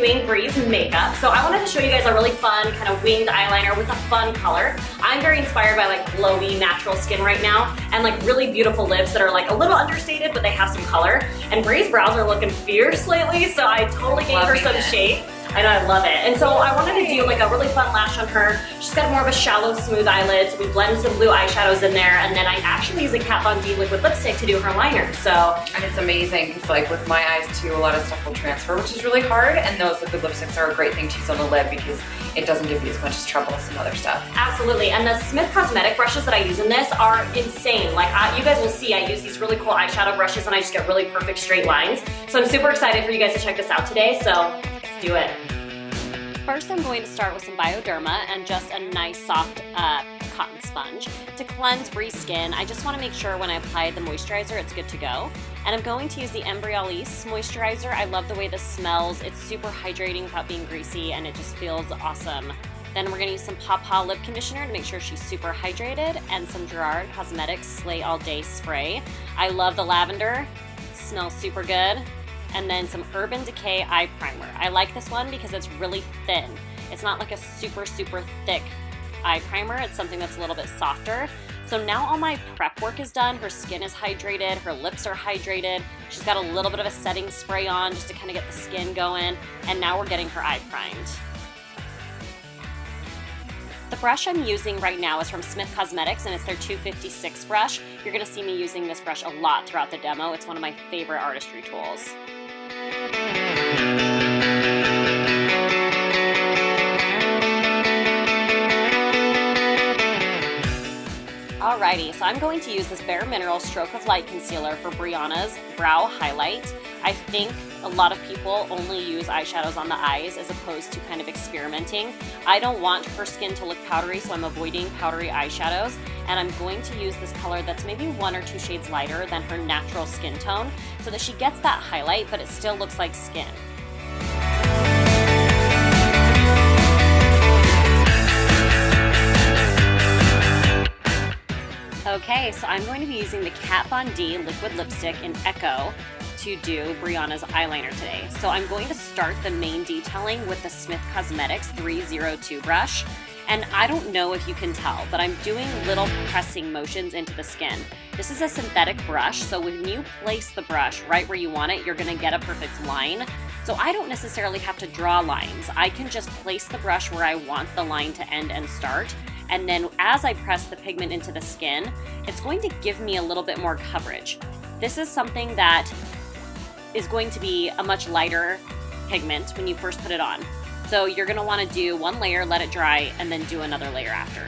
doing Bree's makeup. So I wanted to show you guys a really fun kind of winged eyeliner with a fun color. I'm very inspired by like glowy natural skin right now and like really beautiful lips that are like a little understated but they have some color. And Bree's brows are looking fierce lately, so I totally gave her some shape. I know, I love it. And so I wanted to do like a really fun lash on her. She's got more of a shallow, smooth eyelid, so we blend some blue eyeshadows in there, and then I actually use a Kat Von D liquid lipstick to do her liner. So, and it's amazing because like with my eyes too, a lot of stuff will transfer, which is really hard, and those liquid lipsticks are a great thing to use on the lid because it doesn't give you as much trouble as some other stuff. Absolutely, and the Smith Cosmetic brushes that I use in this are insane. Like you guys will see, I use these really cool eyeshadow brushes and I just get really perfect straight lines. So I'm super excited for you guys to check this out today, so let's do it. First, I'm going to start with some Bioderma and just a nice soft cotton sponge. To cleanse Bree's skin, I just want to make sure when I apply the moisturizer, it's good to go. And I'm going to use the Embryollise Moisturizer. I love the way this smells. It's super hydrating without being greasy, and it just feels awesome. Then we're going to use some Paw Paw lip conditioner to make sure she's super hydrated, and some Gerard Cosmetics Slay All Day Spray. I love the lavender. Smells super good. And then some Decay eye primer. I like this one because it's really thin. It's not like a super, super thick eye primer. It's something that's a little bit softer. So now all my prep work is done. Her skin is hydrated, her lips are hydrated. She's got a little bit of a setting spray on just to kind of get the skin going. And now we're getting her eye primed. The brush I'm using right now is from Smith Cosmetics, and it's their 256 brush. You're gonna see me using this brush a lot throughout the demo. It's one of my favorite artistry tools. Alrighty, so I'm going to use this Bare Mineral Stroke of Light Concealer for Bryanna's brow highlight. I think a lot of people only use eyeshadows on the eyes as opposed to kind of experimenting. I don't want her skin to look powdery, so I'm avoiding powdery eyeshadows, and I'm going to use this color that's maybe 1 or 2 shades lighter than her natural skin tone so that she gets that highlight, but it still looks like skin. Okay, so I'm going to be using the Kat Von D liquid lipstick in Echo to do Bryanna's eyeliner today. So I'm going to start the main detailing with the Smith Cosmetics 302 brush. And I don't know if you can tell, but I'm doing little pressing motions into the skin. This is a synthetic brush, so when you place the brush right where you want it, you're gonna get a perfect line. So I don't necessarily have to draw lines. I can just place the brush where I want the line to end and start. And then as I press the pigment into the skin, it's going to give me a little bit more coverage. This is something that is going to be a much lighter pigment when you first put it on. So you're gonna wanna do 1 layer, let it dry, and then do another layer after.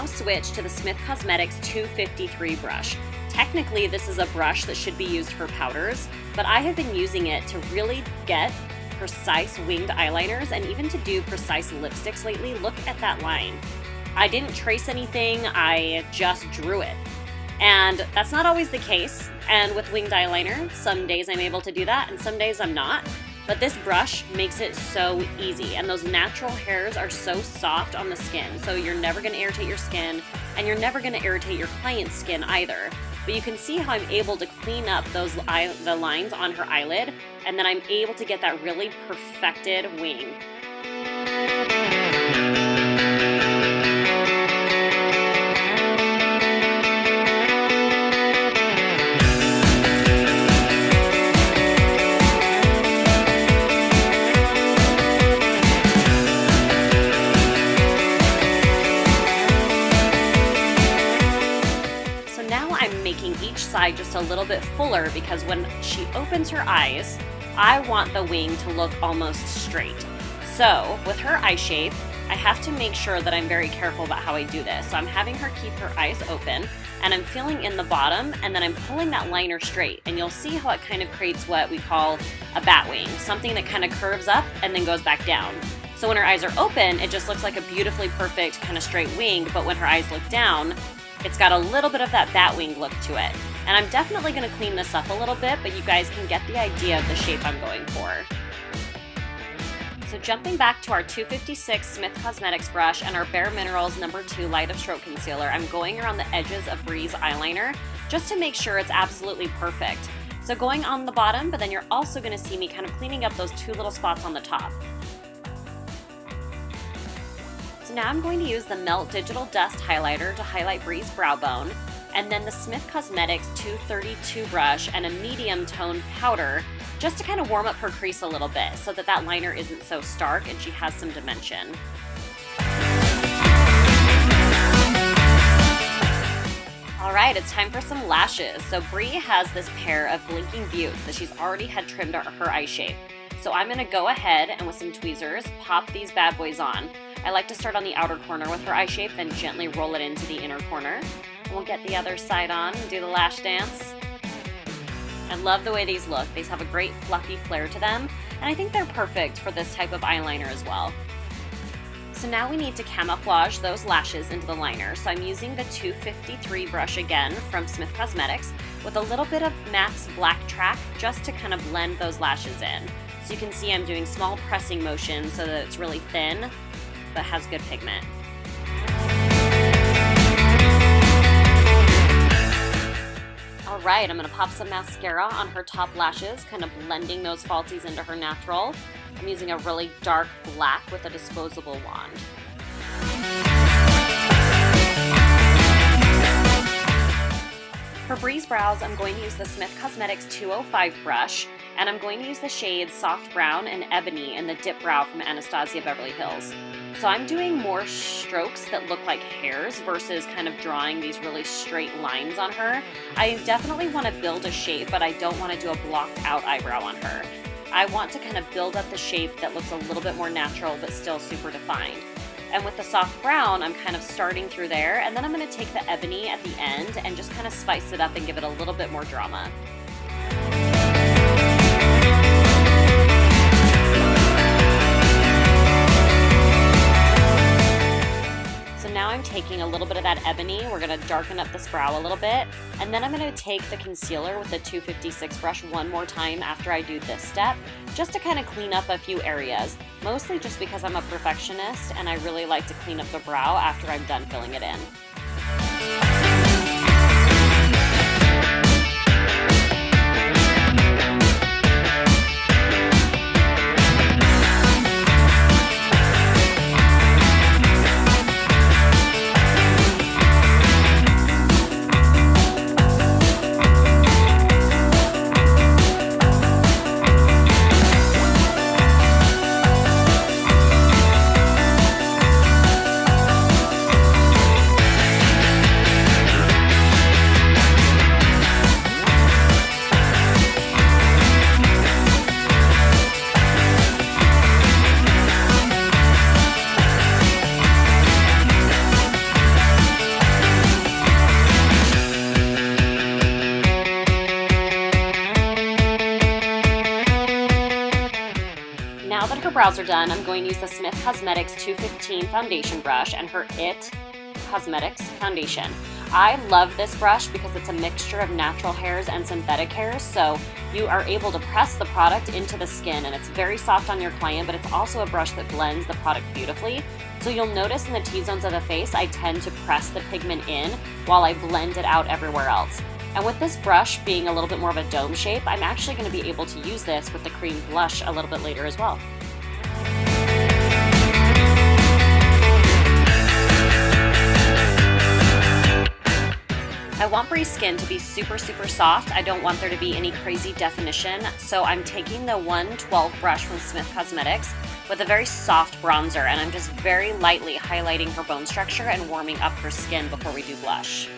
Switch to the Smith Cosmetics 253 brush. Technically, this is a brush that should be used for powders, but I have been using it to really get precise winged eyeliners and even to do precise lipsticks lately. Look at that line. I didn't trace anything, I just drew it. And that's not always the case. And with winged eyeliner, some days I'm able to do that and some days I'm not. But this brush makes it so easy, and those natural hairs are so soft on the skin, so you're never gonna irritate your skin, and you're never gonna irritate your client's skin either. But you can see how I'm able to clean up the lines on her eyelid, and then I'm able to get that really perfected wing. Each side just a little bit fuller because when she opens her eyes, I want the wing to look almost straight. So with her eye shape, I have to make sure that I'm very careful about how I do this. So I'm having her keep her eyes open, and I'm filling in the bottom, and then I'm pulling that liner straight. And you'll see how it kind of creates what we call a bat wing, something that kind of curves up and then goes back down. So when her eyes are open, it just looks like a beautifully perfect kind of straight wing, but when her eyes look down, it's got a little bit of that bat wing look to it. And I'm definitely gonna clean this up a little bit, but you guys can get the idea of the shape I'm going for. So jumping back to our 256 Smith Cosmetics brush and our Bare Minerals No. 2 Light of Stroke Concealer, I'm going around the edges of Bree's eyeliner just to make sure it's absolutely perfect. So going on the bottom, but then you're also gonna see me kind of cleaning up those two little spots on the top. So now I'm going to use the Melt Digital Dust Highlighter to highlight Bree's brow bone, and then the Smith Cosmetics 232 brush and a medium tone powder just to kind of warm up her crease a little bit so that that liner isn't so stark and she has some dimension. All right, it's time for some lashes. So Bree has this pair of blinking Beautes that she's already had trimmed her eye shape. So I'm gonna go ahead and with some tweezers, pop these bad boys on. I like to start on the outer corner with her eye shape, then gently roll it into the inner corner. And we'll get the other side on and do the lash dance. I love the way these look. These have a great fluffy flare to them, and I think they're perfect for this type of eyeliner as well. So now we need to camouflage those lashes into the liner. So I'm using the 253 brush again from Smith Cosmetics with a little bit of MAC's Blacktrack just to kind of blend those lashes in. So you can see I'm doing small pressing motions so that it's really thin, but has good pigment. All right, I'm gonna pop some mascara on her top lashes, kind of blending those falsies into her natural. I'm using a really dark black with a disposable wand. For Bree's brows, I'm going to use the Smith Cosmetics 205 brush, and I'm going to use the shades Soft Brown and Ebony in the Dipbrow from Anastasia Beverly Hills. So I'm doing more strokes that look like hairs versus kind of drawing these really straight lines on her. I definitely want to build a shape, but I don't want to do a blocked out eyebrow on her. I want to kind of build up the shape that looks a little bit more natural but still super defined. And with the soft brown, I'm kind of starting through there, and then I'm going to take the ebony at the end and just kind of spice it up and give it a little bit more drama. Now I'm taking a little bit of that ebony, we're gonna darken up this brow a little bit, and then I'm gonna take the concealer with the 256 brush one more time after I do this step, just to kind of clean up a few areas, mostly just because I'm a perfectionist and I really like to clean up the brow after I'm done filling it in. Now that her brows are done, I'm going to use the Smith Cosmetics 215 foundation brush and her IT Cosmetics foundation. I love this brush because it's a mixture of natural hairs and synthetic hairs, so you are able to press the product into the skin, and it's very soft on your client, but it's also a brush that blends the product beautifully. So you'll notice in the T-zones of the face, I tend to press the pigment in while I blend it out everywhere else. And with this brush being a little bit more of a dome shape, I'm actually going to be able to use this with the cream blush a little bit later as well. I want Bree's skin to be super soft. I don't want there to be any crazy definition, so I'm taking the 112 brush from Smith Cosmetics with a very soft bronzer, and I'm just very lightly highlighting her bone structure and warming up her skin before we do blush.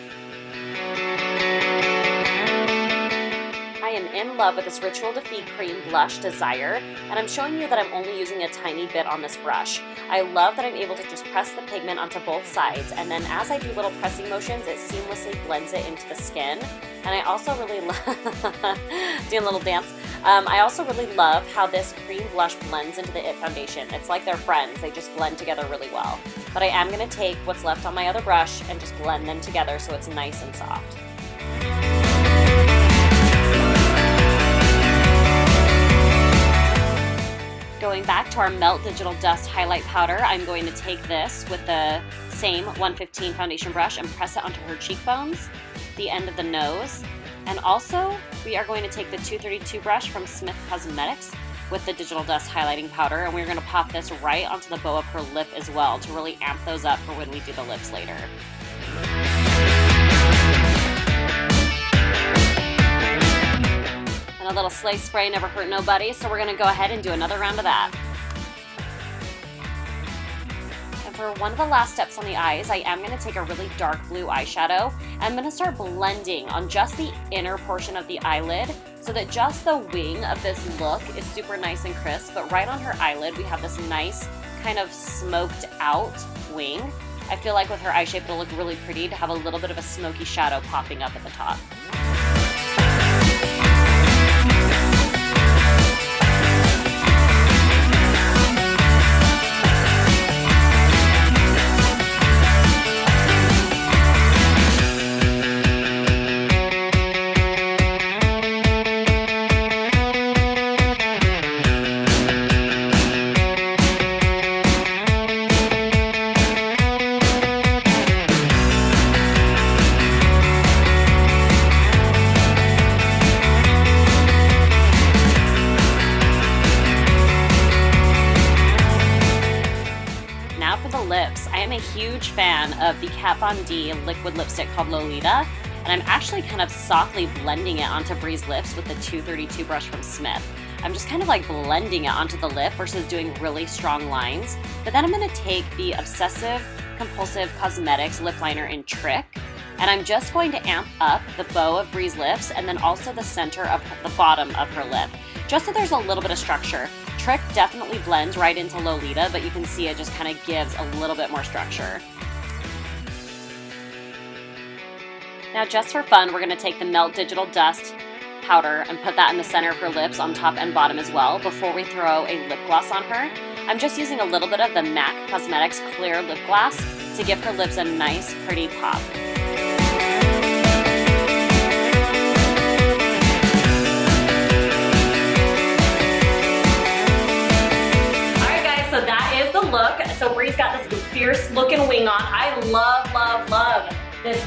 I I am in love with this Rituel de Fille Cream Blush Desire, and I'm showing you that I'm only using a tiny bit on this brush. I love that I'm able to just press the pigment onto both sides, and then as I do little pressing motions, it seamlessly blends it into the skin. And I also really love, doing a little dance, I also really love how this cream blush blends into the IT foundation. It's like they're friends, they just blend together really well. But I am going to take what's left on my other brush and just blend them together so it's nice and soft. Going back to our Melt Digital Dust Highlight Powder, I'm going to take this with the same 115 foundation brush and press it onto her cheekbones, the end of the nose, and also we are going to take the 232 brush from Smith Cosmetics with the Digital Dust Highlighting Powder, and we're going to pop this right onto the bow of her lip as well to really amp those up for when we do the lips later. And a little Slay Spray never hurt nobody, so we're going to go ahead and do another round of that. And for one of the last steps on the eyes, I am going to take a really dark blue eyeshadow. I'm going to start blending on just the inner portion of the eyelid so that just the wing of this look is super nice and crisp, but right on her eyelid we have this nice kind of smoked out wing. I feel like with her eye shape it'll look really pretty to have a little bit of a smoky shadow popping up at the top. I am a huge fan of the Kat Von D liquid lipstick called Lolita, and I'm actually kind of softly blending it onto Bree's lips with the 232 brush from Smith. I'm just kind of like blending it onto the lip versus doing really strong lines. But then I'm going to take the Obsessive Compulsive Cosmetics lip liner in Trick, and I'm just going to amp up the bow of Bree's lips and then also the center of the bottom of her lip, just so there's a little bit of structure. Trick definitely blends right into Lolita, but you can see it just kind of gives a little bit more structure. Now just for fun, we're going to take the Melt Digital Dust powder and put that in the center of her lips on top and bottom as well before we throw a lip gloss on her. I'm just using a little bit of the MAC Cosmetics Clear Lip Gloss to give her lips a nice, pretty pop. Look, so Bree's got this fierce looking wing on. I love, love, love this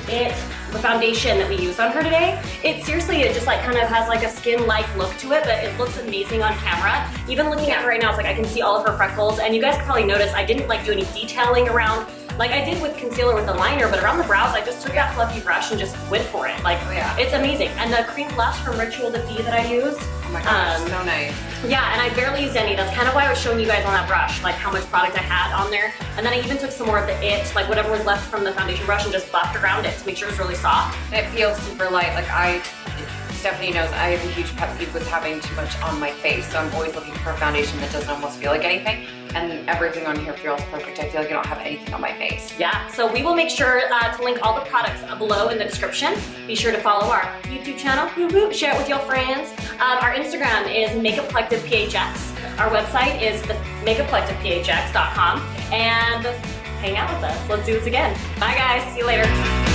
the foundation that we used on her today. It seriously, it just like kind of has like a skin-like look to it, but it looks amazing on camera. Even looking at her right now, it's like I can see all of her freckles, and you guys can probably notice I didn't like do any detailing around like I did with concealer with the liner, but around the brows, I just took that fluffy brush and just went for it. Like, It's amazing. And the cream blush from Rituel de Fille that I used. Oh my gosh, so nice. Yeah, and I barely used any. That's kind of why I was showing you guys on that brush, like how much product I had on there. And then I even took some more of the like whatever was left from the foundation brush and just buffed around it to make sure it was really soft. And it feels super light. Like Stephanie knows I have a huge pet peeve with having too much on my face, so I'm always looking for a foundation that doesn't almost feel like anything. And everything on here feels perfect. I feel like I don't have anything on my face. Yeah, so we will make sure to link all the products below in the description. Be sure to follow our YouTube channel, share it with your friends. Our Instagram is Makeup Collective PHX. Our website is makeupcollectivephx.com. And hang out with us. Let's do this again. Bye guys, see you later.